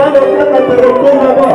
Nano kaka telekoma ba.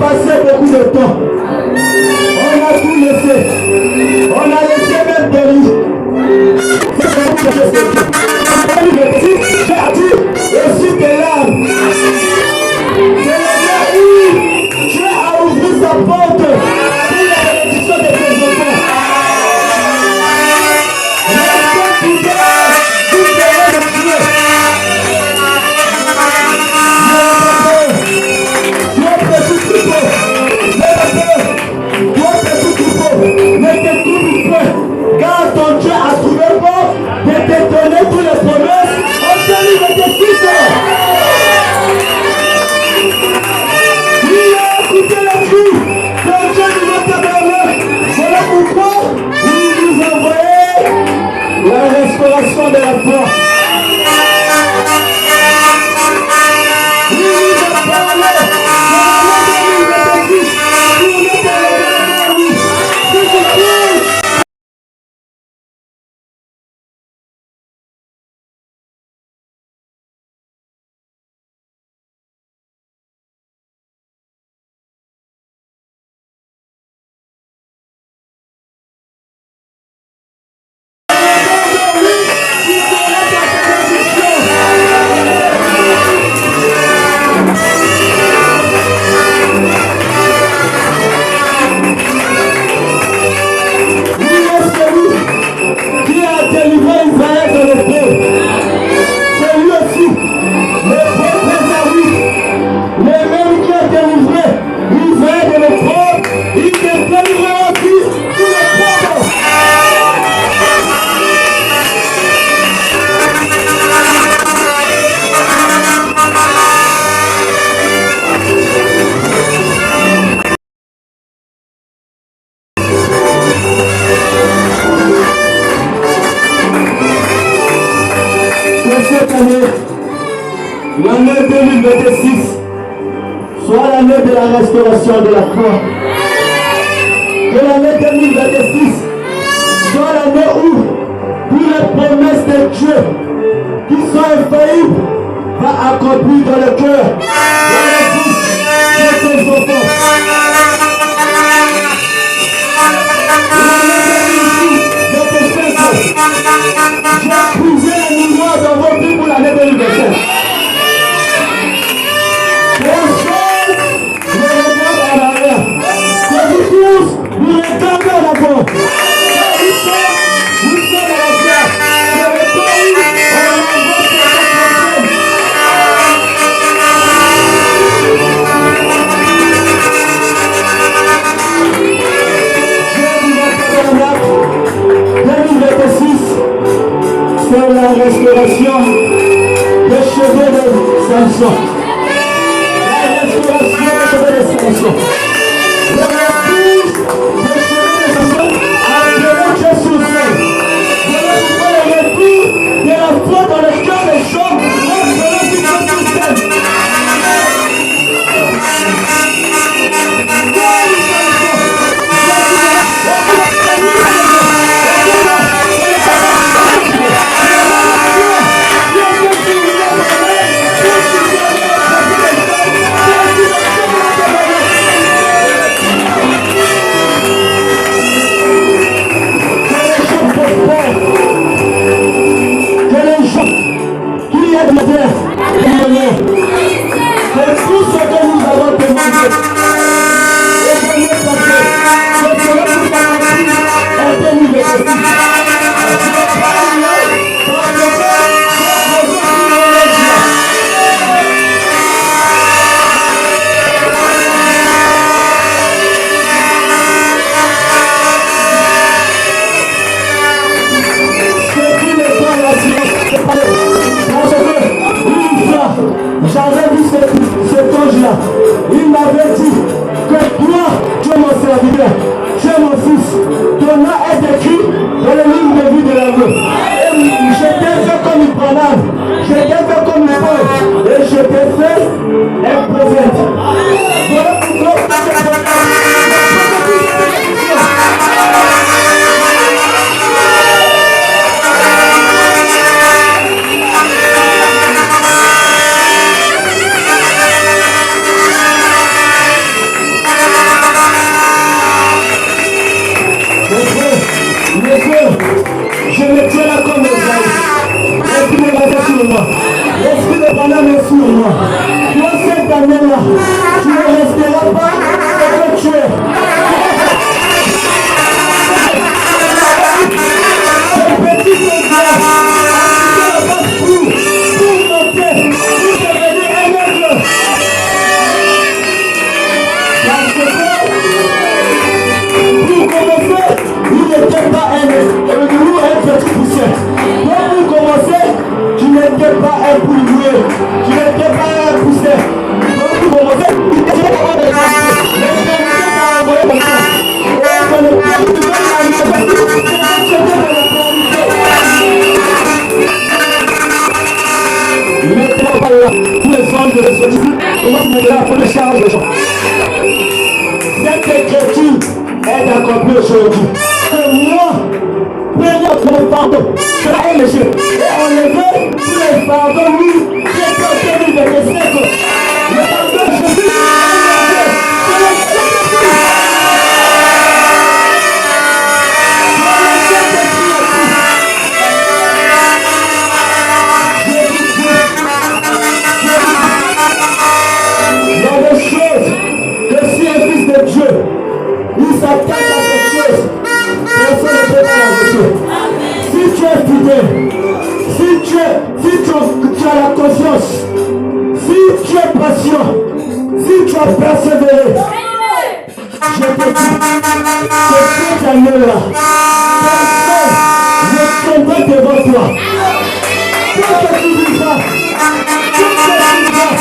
passé beaucoup de temps. On a tout laissé. On a laissé même des lits. J'ai dit aussi tes larmes. C'est le gars où Dieu a ouvert sa porte pour la bénédiction de tes enfants. Lorsque tu dors, tu verras le Dieu. Toi petit troupeau, ne te trouve point, car ton Dieu a trouvé bon de te donner toutes les promesses en ce livre de Fils. Il a écouté la vie, ton Dieu nous a permis. Voilà pourquoi il nous a envoyé la restauration de la foi. Il nous a parlé de la Fils pour nous parler de lui. L'année 2026 soit l'année de la restauration de la foi. Que l'année 2026 soit l'année où toutes les promesses de Dieu qui sont infaillibles va accomplir dans le cœur, dans la bouche de tes enfants. L'année 2026 de tes fêtes, j'ai brisé les miroirs dans vos vies pour l'année 2027. Nous regardons en avant. Nous sommes à la place. C'est le temps où on envoie cette c'est la restauration des cheveux de Samson. La restauration des cheveux de Samson. Voilà pourquoi le retour de la foi dans le cœur des hommes reste du système. C'est tout ce que nous avons demandé. Et je l'ai passé. Je serai tout accompli en 2026. J'avais vu cet ange-là. Il m'avait dit que toi, tu es mon serviteur, tu es mon fils. Ton nom est écrit dans le cette écriture est accomplie aujourd'hui. Que moi, prenons mon pardon. Cela est léger. Et enlever tous les pardons, oui, qui étaient au début de mes siècles. Le pardon de Jésus est enlevé. Il y a des choses que si un fils de Dieu, il s'attache à ces choses, personne ne peut pas l'arrêter. Si tu es fidèle, si tu as la confiance, si tu es patient, si tu as persévéré, je te dis que cette année-là, personne ne tiendra devant toi. Tout ce que tu vivras, tout ce que tu vivras,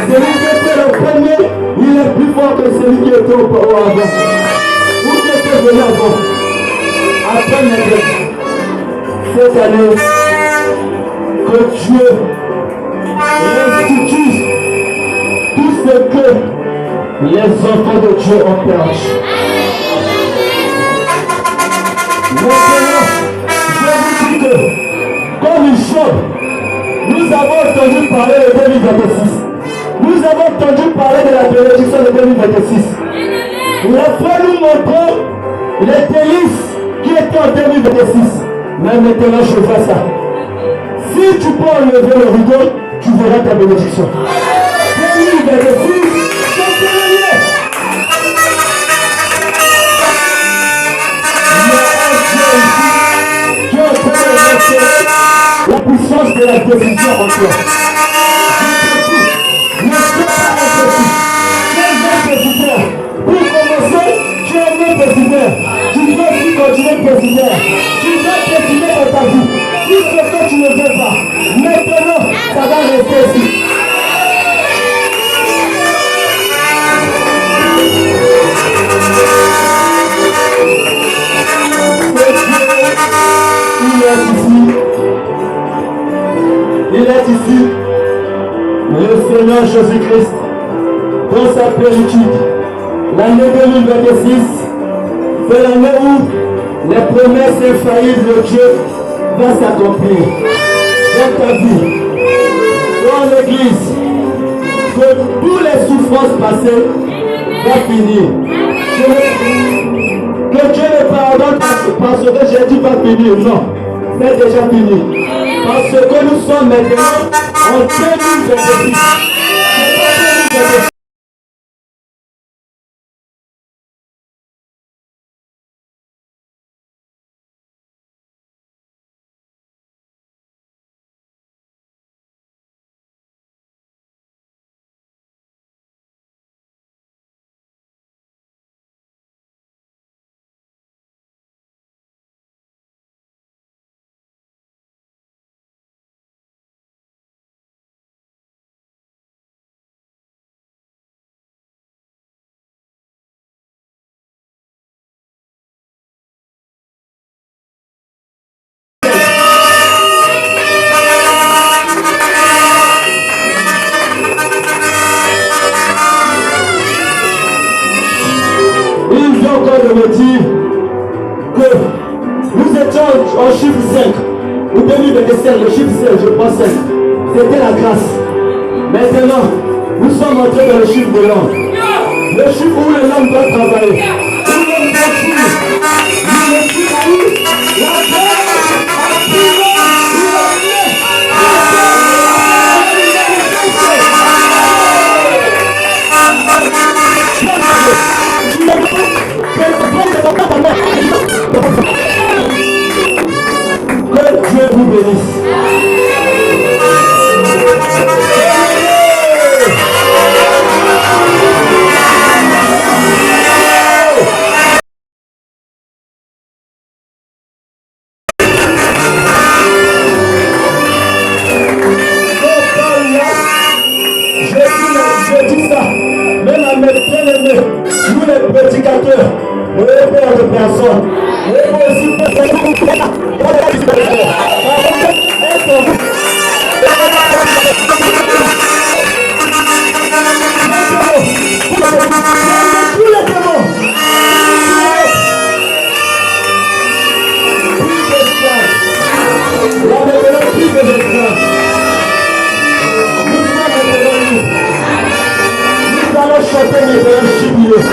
celui qui était le premier, il est plus fort que celui qui était au avant. Vous qui êtes venu avant, après cette année, que Dieu restitue tout ce que les enfants de Dieu ont perdu. Maintenant, je vous dis que, comme une chose, nous avons entendu parler de 2026. Nous avons entendu parler de la bénédiction de 2026. La foi nous montre les délices qui étaient en 2026. Mais maintenant, je fais ça. Si tu peux enlever le rideau, tu verras ta bénédiction. 2026, c'est terminé. Il y a un Dieu ici qui est en train de restaurer la puissance de la décision en toi. Ne sois pas impossible. Tu es un président. Pour commencer, tu es un président. Tu dois aussi continuer président. Tu dois décider dans ta vie. Si ce que tu ne veux pas, maintenant, ça va rester ici. Il est ici, le Seigneur Jésus-Christ, dans sa plénitude. L'année 2026, c'est l'année où les promesses infaillibles de Dieu vont s'accomplir dans ta vie, dans l'église, que toutes les souffrances passées vont finir. Que Dieu ne pardonne parce que j'ai dit va finir, non, c'est déjà fini. Parce que nous sommes maintenant en 2026. De me dire que nous étions en chiffre 5. Au début de l'essai, le chiffre 5, je pense 5. C'était la grâce. Maintenant, nous sommes entrés dans le chiffre de l'homme. Le chiffre où l'homme doit travailler. Où l'homme doit fuir. Le chiffre où la terre a privé. Que Dieu vous bénisse. Je dis ça, même à mes bien-aimés, nous les prédicateurs, nous les pères de personnes, nous les aussi chanter les vers jubilés.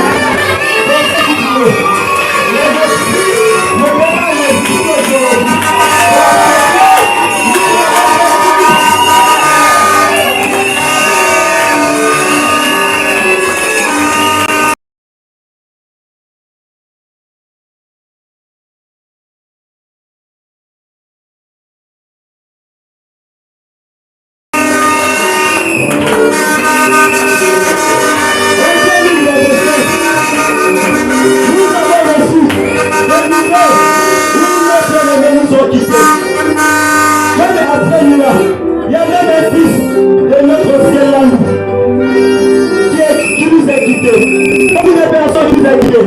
Il y a même un fils de notre ciel là qui nous a quittés. Beaucoup de personnes qui nous ont quittés.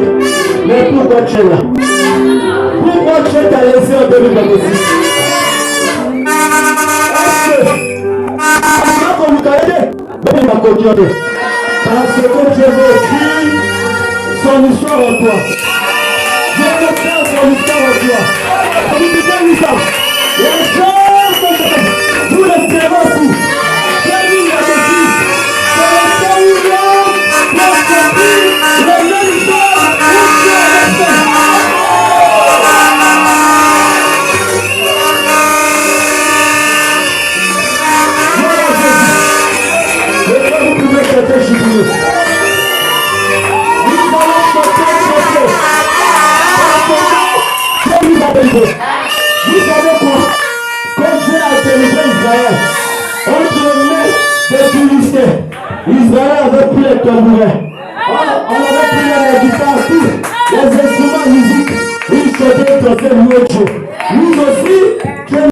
Mais pourquoi tu es là? Pourquoi tu t'a laissé en 2026? Est-ce que quand vous connaissez, il va continuer. Parce que Dieu veut écrire son histoire en toi. Dieu veut faire son histoire en toi. Vous dites ça. Les choses sont nous les serons aussi. Jésus l'a dit. C'est le Seigneur qui a compris les mêmes choses que Dieu a fait. Voilà Jésus. Et quand vous pouvez chanter jubilé. Nous allons chanter. Dieu nous a béni. Vous savez quoi? Quand Dieu a délivré Israël, entre les mains des Philistins, Israël avait pris les tambourins. On avait pris les guitares, les instruments musiques. Ils chantaient, dansaient, louaient Dieu. Nous aussi, Dieu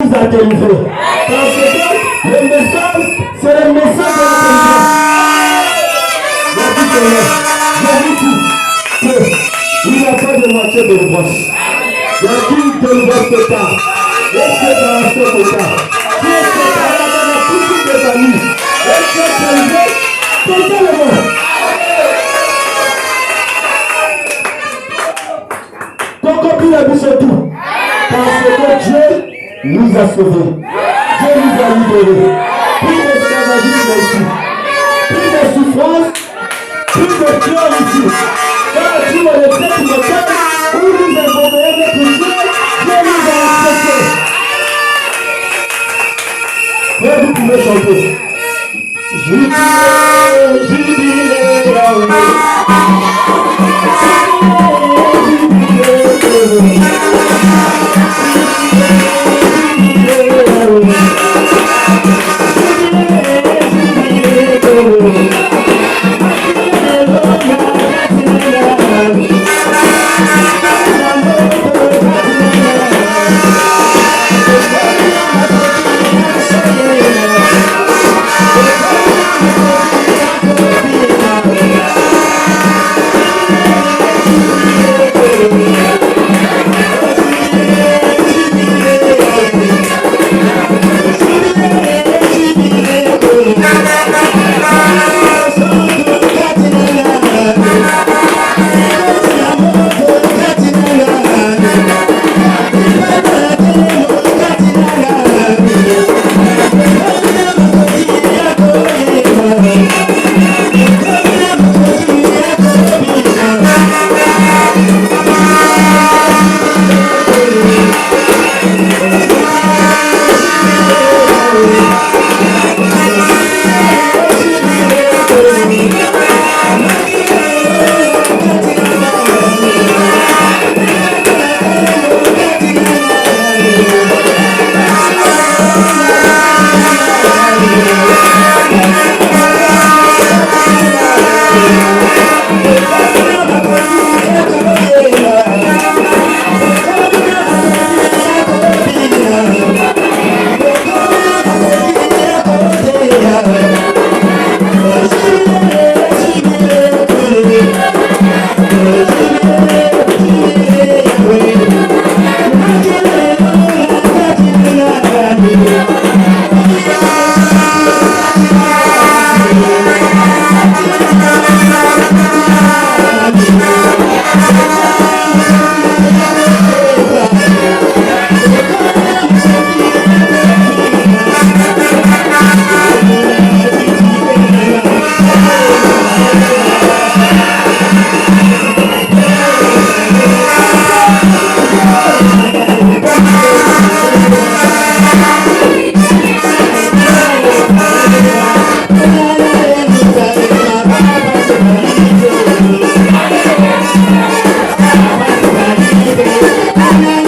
nous a délivrés. Parce que le message, c'est le message de la délivrance. Il n'y a pas de moitié de brosse. Il y a une délivrance totale. Est-ce que dans ce total, qui est séparé dans la couche des amis? Est-ce que délivré totalement? Ton copine a vu ce tout. Parce que Dieu nous a sauvés. Dieu nous a libérés. Plus d'esclavagisme ici. Plus de souffrance. Plus de cœur ici. Quand tu me le sais, tu me sais, où nous avons donné notre Dieu, Dieu nous a acceptés. Mais vous pouvez chanter. Jubilé, jubilé, Yahweh. Amen.